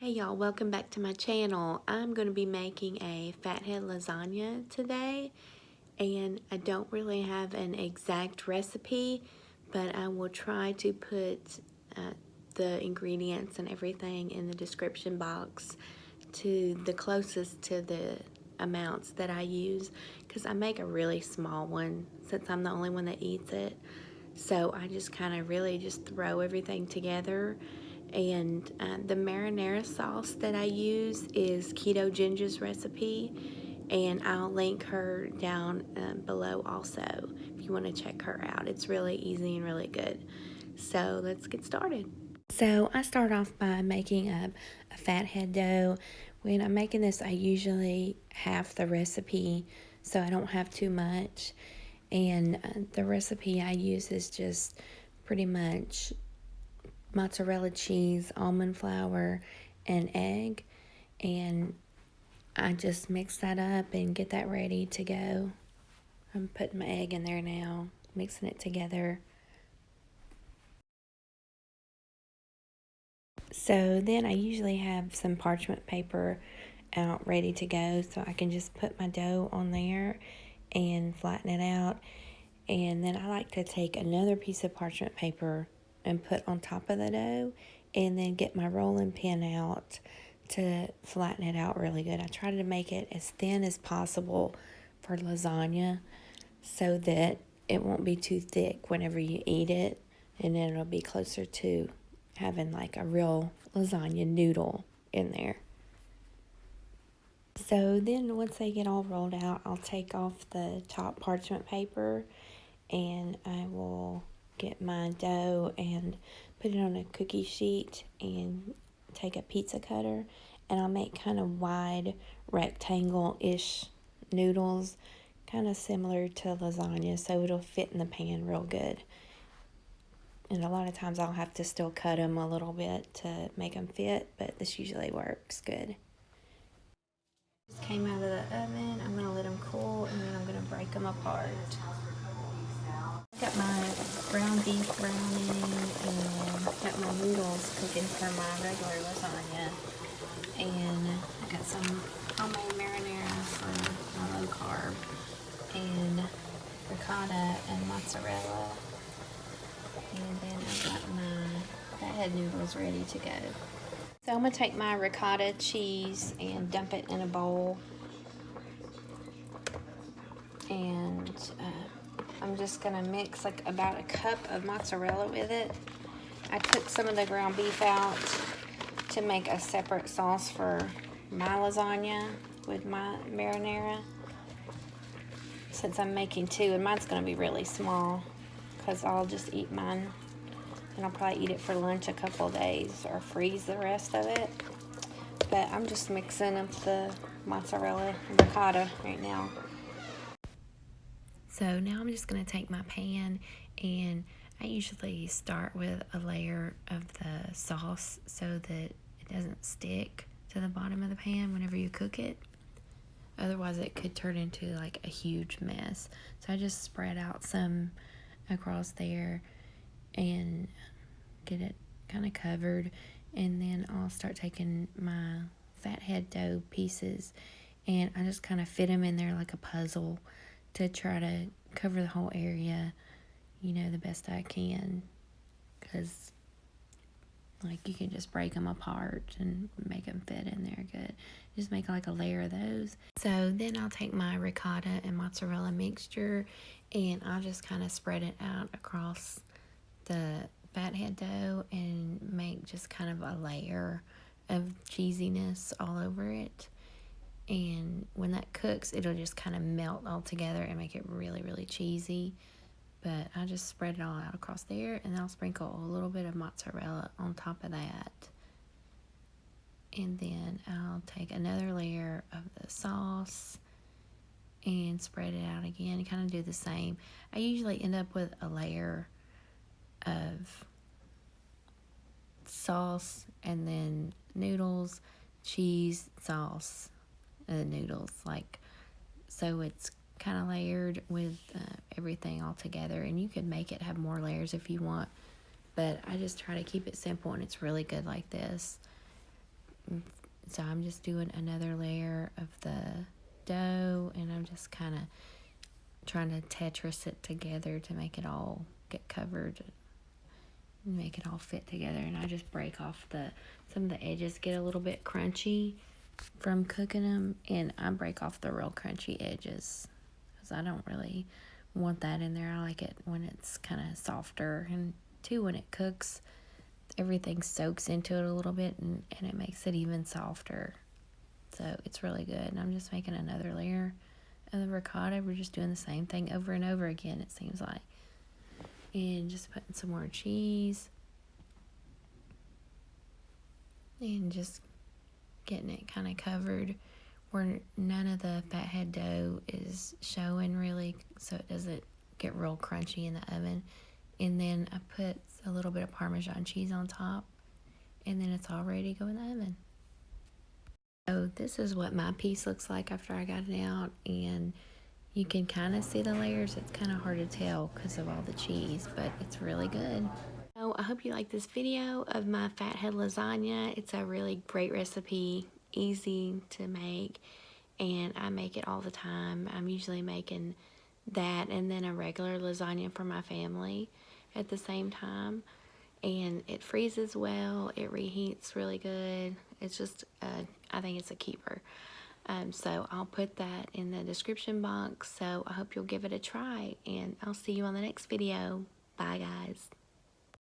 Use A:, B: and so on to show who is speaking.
A: Hey y'all, welcome back to my channel. I'm going to be making a fathead lasagna today, and I don't really have an exact recipe, but I will try to put the ingredients and everything in the description box to the closest to the amounts that I use, because I make a really small one since I'm the only one that eats it. So I just kind of really just throw everything together. And the marinara sauce that I use is Ketoginja's recipe, and I'll link her down below also if you want to check her out. It's really easy and really good. So let's get started. So I start off by making a fathead dough. When I'm making this, I usually half the recipe so I don't have too much. And the recipe I use is just pretty much mozzarella cheese, almond flour, and egg. And I just mix that up and get that ready to go. I'm putting my egg in there now, mixing it together. So then I usually have some parchment paper out ready to go, so I can just put my dough on there and flatten it out. And then I like to take another piece of parchment paper and put on top of the dough, and then get my rolling pin out to flatten it out really good. I try to make it as thin as possible for lasagna so that it won't be too thick whenever you eat it, and then it'll be closer to having like a real lasagna noodle in there. So then once they get all rolled out, I'll take off the top parchment paper, and I will get my dough and put it on a cookie sheet and take a pizza cutter, and I'll make kind of wide rectangle-ish noodles, kind of similar to lasagna, so it'll fit in the pan real good. And a lot of times I'll have to still cut them a little bit to make them fit, but this usually works good. Just came out of the oven. I'm going to let them cool, and then I'm going to break them apart. Got my ground beef browning, and got my noodles cooking for my regular lasagna. And I got some homemade marinara for my low carb, and ricotta and mozzarella. And then I've got my fathead noodles ready to go. So I'm going to take my ricotta cheese and dump it in a bowl. And I'm just going to mix like about a cup of mozzarella with it. I took some of the ground beef out to make a separate sauce for my lasagna with my marinara, since I'm making two, and mine's going to be really small because I'll just eat mine, and I'll probably eat it for lunch a couple of days or freeze the rest of it. But I'm just mixing up the mozzarella and ricotta right now. So now I'm just going to take my pan, and I usually start with a layer of the sauce so that it doesn't stick to the bottom of the pan whenever you cook it. Otherwise it could turn into like a huge mess. So I just spread out some across there and get it kind of covered, and then I'll start taking my fathead dough pieces, and I just kind of fit them in there like a puzzle to try to cover the whole area, you know, the best I can, because like you can just break them apart and make them fit in there good. Just make like a layer of those. So then I'll take my ricotta and mozzarella mixture, and I'll just kind of spread it out across the fathead dough and make just kind of a layer of cheesiness all over it. And when that cooks, it'll just kind of melt all together and make it really, really cheesy. But I just spread it all out across there, and then I'll sprinkle a little bit of mozzarella on top of that. And then I'll take another layer of the sauce and spread it out again and kind of do the same. I usually end up with a layer of sauce and then noodles, cheese, sauce, noodles, like, so it's kind of layered with everything all together. And you could make it have more layers if you want, but I just try to keep it simple, and it's really good like this. So I'm just doing another layer of the dough, and I'm just kind of trying to Tetris it together to make it all get covered and make it all fit together. And I just break off some of the edges get a little bit crunchy from cooking them, and I break off the real crunchy edges because I don't really want that in there. I like it when it's kind of softer, and too, when it cooks, everything soaks into it a little bit, and it makes it even softer. So it's really good. And I'm just making another layer of the ricotta. We're just doing the same thing over and over again, it seems like. And just putting some more cheese. And just getting it kind of covered where none of the fathead dough is showing really, so it doesn't get real crunchy in the oven. And then I put a little bit of Parmesan cheese on top, and then it's all ready to go in the oven. So this is what my piece looks like after I got it out, and you can kind of see the layers. It's kind of hard to tell because of all the cheese, but it's really good. So I hope you like this video of my fathead lasagna. It's a really great recipe, easy to make, and I make it all the time. I'm usually making that and then a regular lasagna for my family at the same time. And it freezes well, it reheats really good. It's just, I think it's a keeper. So I'll put that in the description box. So I hope you'll give it a try, and I'll see you on the next video. Bye, guys.